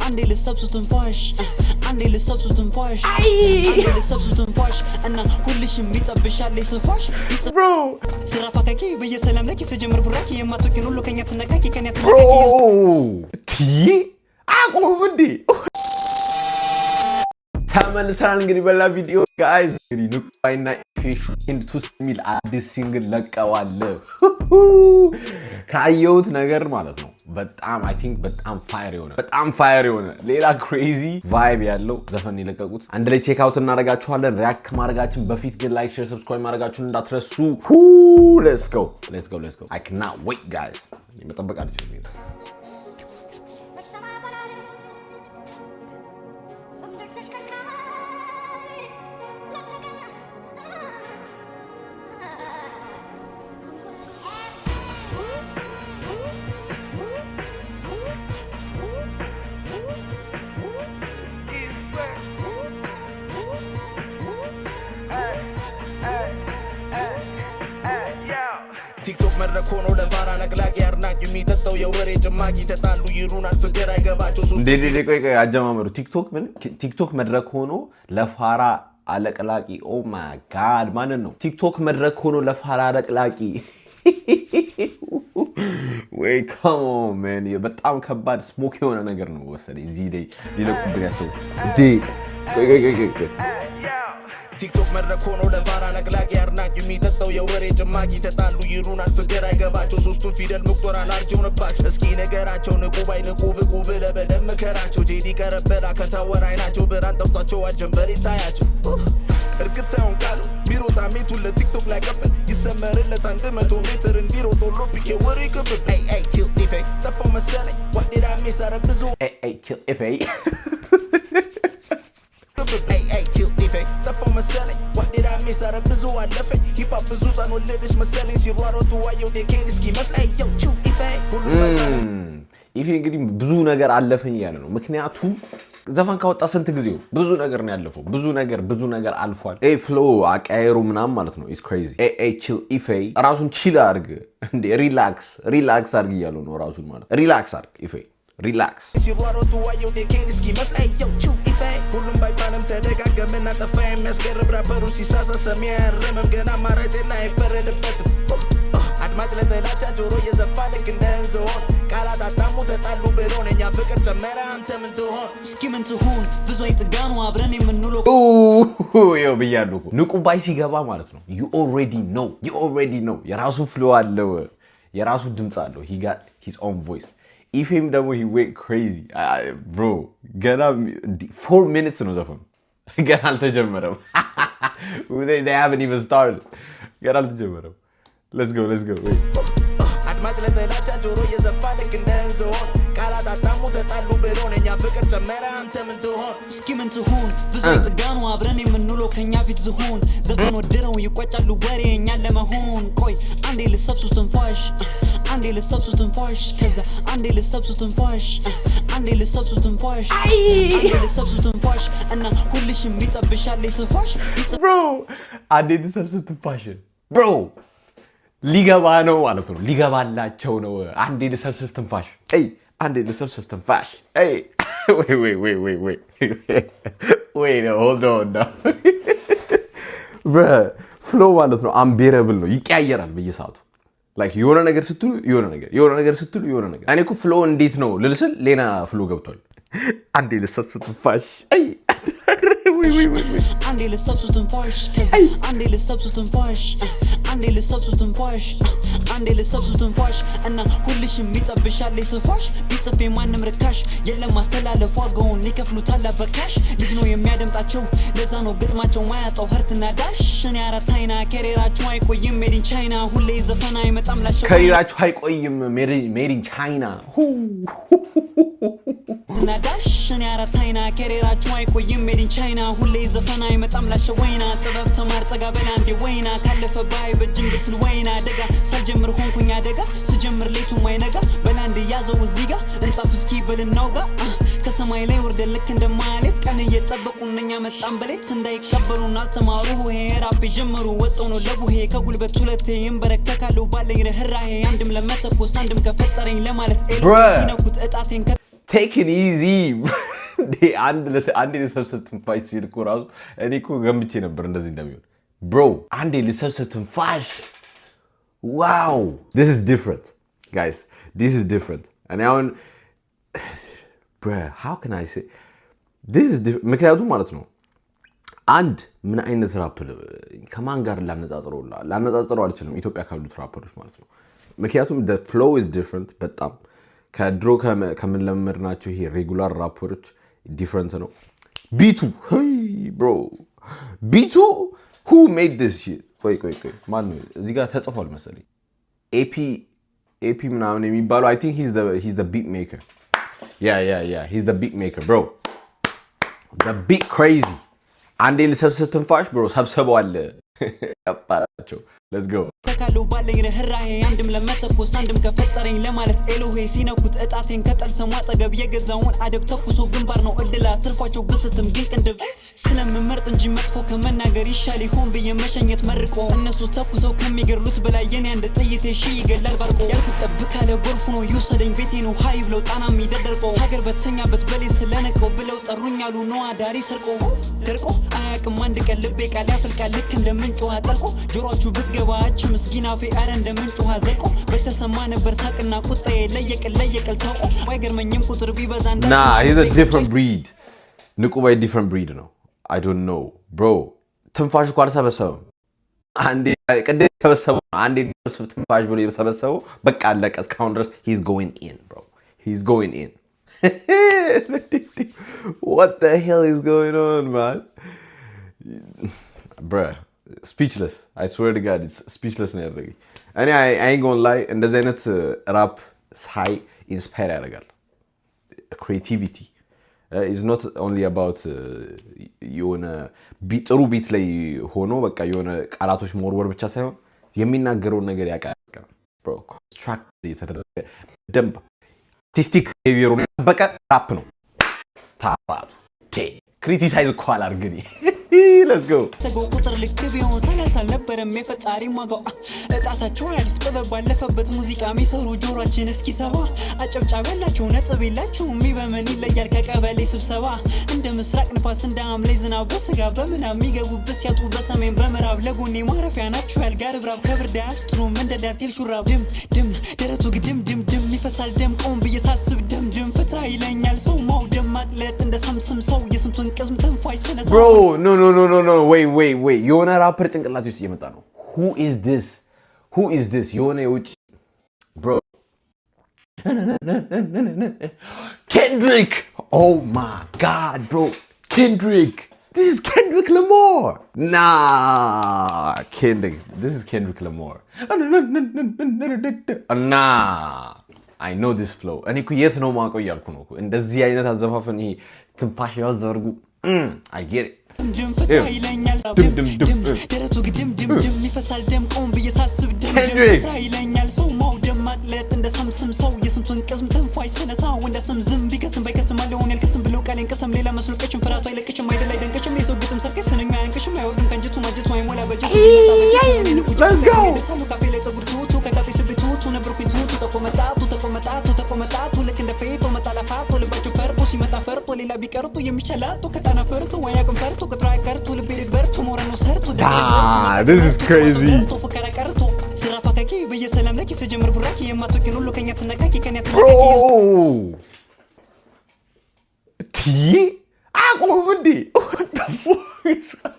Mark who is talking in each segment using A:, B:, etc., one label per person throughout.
A: عندي للسبس وتنفاش عندي للسبس وتنفاش عندي للسبس وتنفاش أنا كل شيء ميتقبش على صفاش
B: bro
A: سرافك كي بيا سلام لك سجمر براكي ما تكنوا له كنيت نكاكي كنيت
B: bro تي أقومدي ተመልሰናል እንግዲህ በላ ቪዲዮ ጋይስ እንግዲህ ንቁባይና ፊሽ ኢንቱ ሚል አዲስ ሲንግል ለቀዋል ካየሁት ነገር ማለት ነው በጣም አይ ቲንክ በጣም ፋየር የሆነ ሌላ ክሬዚ ቫይብ ያለው ዘፈን ይለቀቁት አንድ ላይ ቼክ አውት እናደርጋችኋለን ሪአክት ማድረጋችን በፊት ግን ላይክ ሼር ሰብስክራይብ ማድረጋችሁን እንዳትረሱ let's go I cannot wait guys መጠበቅ አልችልም
C: ቲክቶክ መድረክ ሆኖ ለፋራ ነቅላቂ አርናቂ የሚጠጣው የወሬ ጭማቂ ተጣሉ ይሩናል ፍቅር አይገባቸው
B: ቆይ አጀማመሩ ቲክቶክ መድረክ ሆኖ ለፋራ አለቅላቂ ኦ ማይ ጋድ ማንን ነው ቲክቶክ መድረክ ሆኖ ለፋራ አለቅላቂ ወይ come on man በጣም ከባድ ስሞክ የሆነ ነገር ነው ወሰደኝ እዚህ ላይ ሊለቁብኝ ያሰው
C: ቲክቶክ መድረክ ሆኖ ለፋራ ነቅላቂ አርናቂ የሚጠጣው የወሬ ጭማቂ ተጣሉ ይሩናል ፍቅር አይገባቸው ሶስቱን ፊደል መቁጠር አላርጀውንባቸው እስኪ ነገራቸው ንቁ ባይ ንቁ ብቁ ብለህ በደንብ ምከራቸው ጄዲ ቀረበላ ከታወር አይናቸው ብርሃን ጠፍቷቸው አጀንበር ይታያቸው እርግጥ ሳይሆን ቃሉ ቢሮጣ ሜቱን ለቲክቶክ ላይ ቀበል ይሰመርለት 100 ሜትር እንዲሮጥ ኦሎምፒክ የወሬ ክብር ቺል ኢፌ ጠፋው መሰለኝ ዋዴዳ ሜሳረ ብዙ
B: ቺል ኢፌ
C: ቺል ኢፌ ጠፋው መሰለኝ ዋዴዳ ሜሳረ ብዙ አለፈኝ ሂፓፕ ብዙ ጻን ወለደሽ መሰለኝ ሲሯሯጡ ዋየው ዴኬድ እስኪመስለኝ ቺል ኢፌ
B: ኢፌ እንግዲህ ብዙ ነገር አለፈኝ ያለ ነው ምክንያቱም ዘፈን ካወጣ ስንት ጊዜው ብዙ ነገር ነው ያለፈው ብዙ ነገር አልፏል ፍሎ አቀየሩ ምናም ማለት ነው ኢስ ክሬዚ ቺል ኢፌ ራሱን ቺል አርግ እንዴ ሪላክስ አርግ ያለው ነው ራሱን ማለት ሪላክስ አርግ ኢፌ ሪላክስ
C: ሲሯሯጡ ዋየው ዴኬድ እስኪመስለኝ ቺል ኢፌ ሁሉም ባይባልም ተደጋገመና ጠፋ የሚያስገርም ራፐሩ ሲሳሳ ሰሚ ያረመም ገና ማረጀና አይፈረድበትም አድማጭ ለተላጫ ጆሮ የዘፋ ልክ እንደ እንዝሆን ቃላት አጣሙ ተጣሉ ብሎነኛ ፍቅር ጨመረ አንተ ምን ትሆን
A: እስኪ ምን ትሁን ብዙ አይጥጋኑ አብረን የምንውለው
B: ይኸው ብያለሁ ንቁባይ ሲገባ ማለት ነው you already know የራሱ ፍሎ አለው የራሱ ድምጽ አለው he got his own voice ኢፌም ደግሞ he went crazy bro ገና 4 minutes ነው ዘፈኑ ገና አልተጀመረም they haven't even started ገና አልተጀመረም let's go wait
C: አድማጭ ለተላጫ ጆሮ የዘፋ ልክ እንደ እንዝሆን ቃላት አጣሙ ተጣሉ ብሎነኛ ፍቅር ጨመረ አንተ ምን ትሆን
A: እስኪ ምን ትሁን ብዙ አይጥጋኑ አብረን የምንውለው ከኛ ፊት ዝሆን ዘፈን ወድረው ይቆጫሉ ወሬ እኛን ለመሆን ቆይ አንዴ ልሰብሱ ትንፋሽ አንዴ ልሰብሱ ትንፋሽ ከዛ አንዴ ልሰብሱ ትንፋሽ አንዴ ልሰብሱ ትንፋሽ አንዴ ልሰብሱ ትንፋሽ እና ሁልሽ የሚጠብሻል ይሰፋሽ
B: bro አንዴ ልሰብሱ ትንፋሽ bro ሊገባ ነው ማለት ነው ሊገባላቸው ነው አንዴ ልሰብስብ ትንፋሽ አንዴ ልሰብስብ ትንፋሽ wait hold on bro flow ማለት ነው unbearable ነው ይቀያየራል በየሰዓቱ like የሆነ ነገር ስትሉ የሆነ ነገር እኔ እኮ flow እንዴት ነው ልልስል ሌላ flow ገብቷል አንዴ ልሰብስብ ትንፋሽ
A: አንዴ ልሰብሱ ትንፋሽ አንዴ ልሰብሱ ትንፋሽ አንዴ ልሰብሱ ትንፋሽ አንዴ ልሰብሱ ትንፋሽ እና ሁልሽ የሚጠብሻል ይሰፋሽ ቢጽፍ ማንም ርካሽ የለም ማስተላለፍ ዋጋውን ይከፍሉታል በካሽ ልጅ ነው የሚያደምጣቸው ለዛ ነው ግጥማቸው ማያጣው ህርትና ዳሽ እኔ አራታይና ከሬራችሁ አይቆይም ሜድ ኢን ቻይና ሁሌ ዘፈና አይመጣም ላሽ
B: ከሬራችሁ አይቆይም ሜድ ኢን ቻይና
A: ናዳሽ እኔ አራታይና ከሬራችሁ አይቆይም ሜድ ኢን ቻይና ሁሌ ዘፈና አይመጣም ላሽ ወይና ጥበብ ተማር ጠጋ በላንዴ ወይና ካለፈ ባይ በጅም ብትል ወይና ደጋ ሳልጀምር ሆንኩኝ አደጋ ስጀምር ሌቱ ማይነጋ በላንዴ ያዘው እዚህ ጋር እንጻፍ እስኪ በልናውጋ ከሰማይ ላይ ወርደ ልክ እንደማለት ቀን እየጠበቁን እኛ መጣን በሌት እንዳይቀበሉን አልተማሩ ራፕ ጀመሩ ወጣው ነው ለቡሄ ከጉልበት ሁለቴ ይንበረከካሉ ባለኝ ረህራሄ አንድም ለመተኮስ አንድም ከፈጠረኝ ለማለት ሲነኩት እጣቴን
B: take it easy አንዴ ልሰብስብ ትንፋሽ ሲል እኮ ራሱ እኔ እኮ ገምቼ ነበር እንደዚህ እንደሚሆን bro አንዴ ልሰብስብ ትንፋሽ wow this is different guys this is different and now bro how can I say this is different ምክንያቱም ማለት ነው አንድ ምን አይነት ራፕ ከማን ጋር ላነጻጽረው አልችልም ኢትዮጵያ ካሉት ራፐሮች ማለት ነው ምክንያቱም the flow is different በጣም ከድሮ ከምንለምድናቸው ይሄ ሬጉላር ራፐሮች different ነው ቢቱ hey bro ቢቱ who made this shit ቆይ ማን ነው እዚህ ጋር ተጽፏል መሰለኝ AP ምናምን የሚባለው I think he's the beat maker yeah he's the beat maker bro the beat crazy አንዴ ልሰብስብ ትንፋሽ bro ሰብስበው አለ ያባራቸው let's go
A: ተካሉ ባለኝ ረህራሄ አንድም ለመተኮስ አንድም ከፈጠረኝ ለማለት ኤሎሄ ሲነኩት እጣቴን ከጠልሰም አጠገብ የገዛውን አደብ ተኩሶ ግንባር ነው እድላ ትርፏቸው ብስትም ግን ቅንድብ ስለምመርጥ እንጂ መጥፎ ከመናገር ይሻል ይሆን ብዬ መሸኘት መርቆ እነሱ ተኩሰው ከሚገርሉት በላይ የኔ አንድ ጥይቴ ሺ ይገላል ባርቆ ያልኩት ጠብካለ ጎርፉ ነው ይውሰደኝ ቤቴ ነው ሃይ ብለው ጣናም ይደደርቆ ሀገር በተኛበት በሌ ስለነቀው ብለው ጠሩኛሉ ነው አዳሪ ሰርቆ ደርቆ አያቅም አንድ ቀን ልቤ ቃል ያፈልቃል ልክ እንደምንጭ ውሃ ጠልቆ ጆሮአችሁ ብትገባች ምስጊናፌ አረ እንደምንጭ ውሃ ዘልቆ በተሰማ ነበር ሳቅና ቁጣዬ ለየቀል ታውቆ አይገርመኝም ቁጥር ቢበዛ እንዳ
B: he's a different breed ንቁባይ different breed ነው I don't know bro ትንፋሽ እኮ አልሰበሰበም አንዴ ቀደ ተበሰበው አንዴ ትንፋሽ ብሎ የሰበሰበው በቃ አለቀ እስካሁን ድረስ he's going in bro he's going in what the hell is going on man bro speechless I swear to god it's speechless ነው ያደረገኝ እኔ I ain't gonna lie እንደዚህ አይነት ራፕ ሳይ ኢንስፓየር ያደርጋል creativity is not only about የሆነ ጥሩ ቢት ላይ ሆኖ በቃ የሆነ ቃላቶች መወርወር ብቻ ሳይሆን የሚናገረው ነገር ያቃቃ bro construct የተደረገ ደምብ artistic behavior ነው በቃ ራፕ ነው ታባቱ ክሪቲሳይዝ እኮ አላርግኝ let's go
A: ተጎ ቁጥር ልክ ቢሆን 30 አልነበረም የፈጣሪ ማጋው እጣታቸው ያልፍ ጥበብ ባለፈበት ሙዚቃ የሚሰሩ ጆሮአችን እስኪ ሰባ አጨብጫበላቸው ነጥብ የላቸው የሚበመን ይለያል ከቀበሌ ስብሰባ እንደ ምስራቅ ንፋስ እንደ አምሌ ዝናብ በስጋ በምናብ የሚገቡበት ያጡ በሰሜን በምዕራብ ለጎኔ ማረፊያ ናቸው ያልጋር ብራብ ከብርዳ አስትሩም እንደ ዳንቴል ሹራብ ድም ደረቱ ግድም ይፈሳል ደም ቆም በየሳስብ ደም ፍታ ይለኛል ሰው ማውደም ማቅለጥ እንደ ሰምስም ሰው የስንቱን ቅዝም ተንፋይ ሰነሳ
B: bro no wait የሆነ ራፐር ጭንቅላት ውስጥ እየመጣ ነው who is this የሆነ የውጭ bro Kendrick oh my god bro Kendrick this is Kendrick Lamar nah Kendrick this is Kendrick Lamar nah I know this flow እኔ እኮ የት ነው ማውቀው እያልኩ ነው እኮ እንደዚህ አይነት አዘፋፈን ይሄ ትንፋሽ ያዘርጉ I get it
A: ድም ፍታ ይለኛል ደረቱ ግድም ይፈሳል ደም ቆም በየሳስብ ደም ፍታ ይለኛል ሰው ማውደም ማቅለጥ እንደ ሰምስም ሰው የስንቱን ቅዝም ተንፋይ ሰነሳ ወንደ ስም ቢከስም ባይከስም አለውን ያልከስም ብለው ቃሌን ቀሰም ሌላ መስሎቀችም ፍራቱ አይለቅችም አይደል አይደንቀችም የሰው ግጥም ሰርቀች ስንኛ ያንቀሽም አይወርድም ከንጅቱ ማጅቱ አይሞላ በጅቱ ደሳሉ ካፌ ላይ ጸጉር ቱቱ ከታጤ ስቤት ቱቱ ነበርኩኝ ቱቱ ተቆመጣቱ ልክ እንደ ፌቶ መጣላፋቶ ልባቸው ፈርጦ ሲመጣ ፈርጦ ሌላ ቢቀርጡ የሚቻላጡ ከጣና ፈርጦ ወያቅም ፈርጦ ቅጥራ ቀርቶ ልቤ ልግበርቶ ሞረኖ ሰርቶ
B: this is crazy
A: ፈከራ ቀርቶ ስራፋካኪ በየሰላም ለኪ ሰጀምር ቡራኪ የማቶኪን ሁሉ ከኛ ተነካኪ ከኛ ተነካኪ
B: አቆም እንዴ what the fuck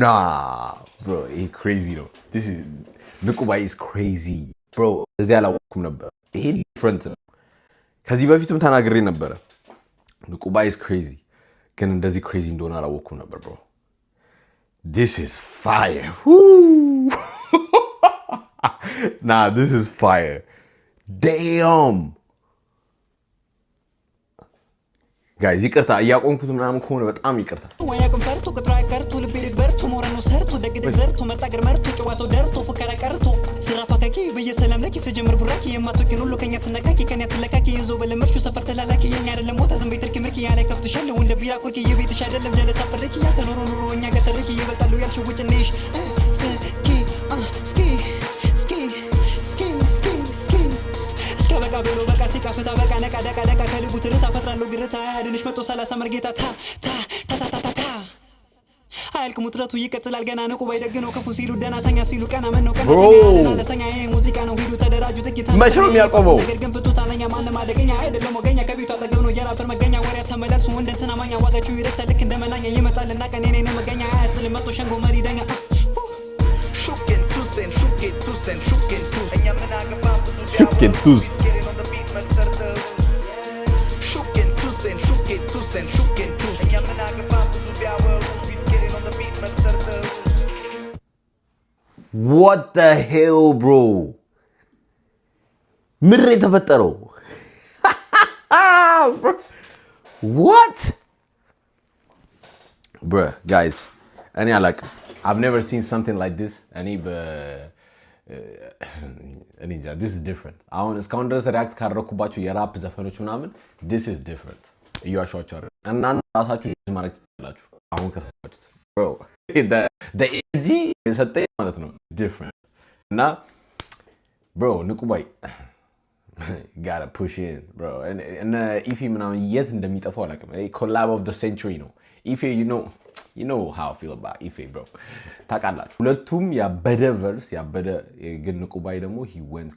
B: nah bro he crazy though this is ንቁባይ is crazy bro እዚህ አላወኩም ነበር ይሄ different ነው ከዚህ በፊትም ተናግሬ ነበር ንቁባይ is crazy ግን እንደዚህ crazy እንደሆነ አላወኩም ነበር bro this is fire nah this is fire damn guys ይቅርታ እያቆምኩት ምናምን ከሆነ በጣም ይቅርታ
A: ወያቅም ፈርቶ ቅጥራ ቀርቶ ልቤ ልግበርቶ ሞረኖ ሰርቶ ደግደግ ዘርቶ መጣገር መርቶ ጨዋታው ደርቶ ፈከራ ቀርቶ ስራፋካኪ በየሰላም ለኪ ሰጀምር ቡራኪ የማቶኪን ሁሉ ከኛ ተነካኪ ከኛ ተለካኪ ይዞ በለመርሹ ሰፈር ተላላኪ የኛ አይደለም ሞታ ዝም ቤትርኪ ምርኪ ያለ ከፍትሻለሁ እንደ ቢራ ኮርኪ የቤትሽ አይደለም ጀለሳ ፈርኪ ያተኖሮ ኑሮ እኛ ገተርኪ ይበልጣሉ ያልሽው ውጭልሽ ስኪ ነቃ ብሎ በቃ ሲቃፍታ በቃ ነቃ ደቃ ደቃ ከልቡ ትርታ ፈጥራለሁ ግርታ ያድንሽ መቶ 30 መርጌታ ታ ታ ታ ታ ታ አያልቅም ውጥረቱ ይቀጥላል ገና ንቁ ባይደግነው ከፉ ሲሉ ደናተኛ ሲሉ ቀና ምን ነው ቀና ለሰኛ ይሄ ሙዚቃ ነው ሂዱ ተደራጁ ጥቂት
B: መቼ ነው የሚያቆመው
A: ነገር ግን ፍቱት አለኛ ማንም አደገኛ አይደለም ወገኛ ከቤቱ አጠገብ ነው የራፐር መገኛ ወሬ ተመላልሱ እንደንትና ማኛ ዋጋችሁ ይረክሳል ልክ እንደመናኛ ይመጣልና ቀኔ ነኝ መገኛ አያስጥል መቶ ሸንጎ መሪ ደኛ
C: ሹኬን ቱሴን ሹኬን ቱሴን ሹኬን ቱስ እኛ ምን አገባ ብዙ
B: ሹኬን ቱስ
C: ሹኬን ቱሴን ሹኬን ቱሴን ሹኬን ቱስ እኛ ምን አገባ ብዙ ቢያወሩ
B: What the hell, bro? ምድር የተፈጠረው What? Bruh, guys, እኔ አላቅም. I've never seen something like this. This is different. አሁን እስካሁን ድረስ ሪያክት ካደረኩባቸው የራፕ ዘፈኖች ምናምን this is different. እያሻቸው እናንተ ራሳችሁ ማድረግ ትችላላችሁ. አሁን ከሰማችሁት bro the energy ሰጠኝ ማለት ነው different እና bro ንቁባይ gotta push in bro and ኢፌ ምናምን የት እንደሚጠፋው አላውቅም collab of the century ነው ኢፌ you know how I feel about ኢፌ bro ታውቃላችሁ ሁለቱም ያበደ verse ያበደ ግን ንቁባይ ደግሞ he went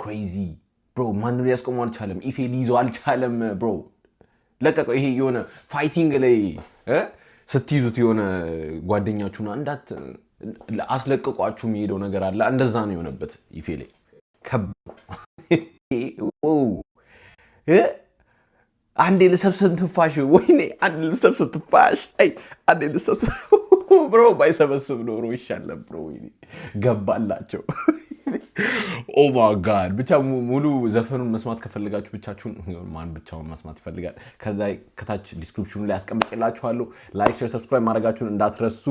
B: crazy bro ማንም ሊያስቆመው አልቻለም ኢፌ ሊይዘው አልቻለም bro ለቀቀው ይሄ የሆነ ፋይቲንግ ላይ ስትይዙት የሆነ ጓደኛችሁና እንዳት አስለቀቋችሁ የሚሄደው ነገር አለ እንደዛ ነው የሆነበት ኢፌ ላይ አንዴ ልሰብሰብ ትንፋሽ ወይኔ አንዴ ልሰብሰብ ትንፋሽ አንዴ ልሰብሰብ ብሮ ባይሰበስብ ኖሮ ይሻላል ብሮ ወይኔ ገባላቸው ኦ ማይ ጋድ ብቻ ሙሉ ዘፈኑን መስማት ከፈለጋችሁ ብቻችሁን ማን ብቻውን መስማት ይፈልጋል ከዛ ከታች ዲስክሪፕሽኑ ላይ አስቀምጬላችኋለሁ ላይክ ሼር ሰብስክራይብ ማድረጋችሁን እንዳትረሱ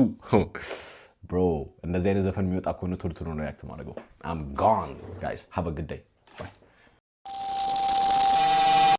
B: bro እንደዚህ አይነት ዘፈን የሚወጣ ከሆነ ቶሎ ቶሎ ነው ሪአክት ማድረገው I'm gone guys have a good day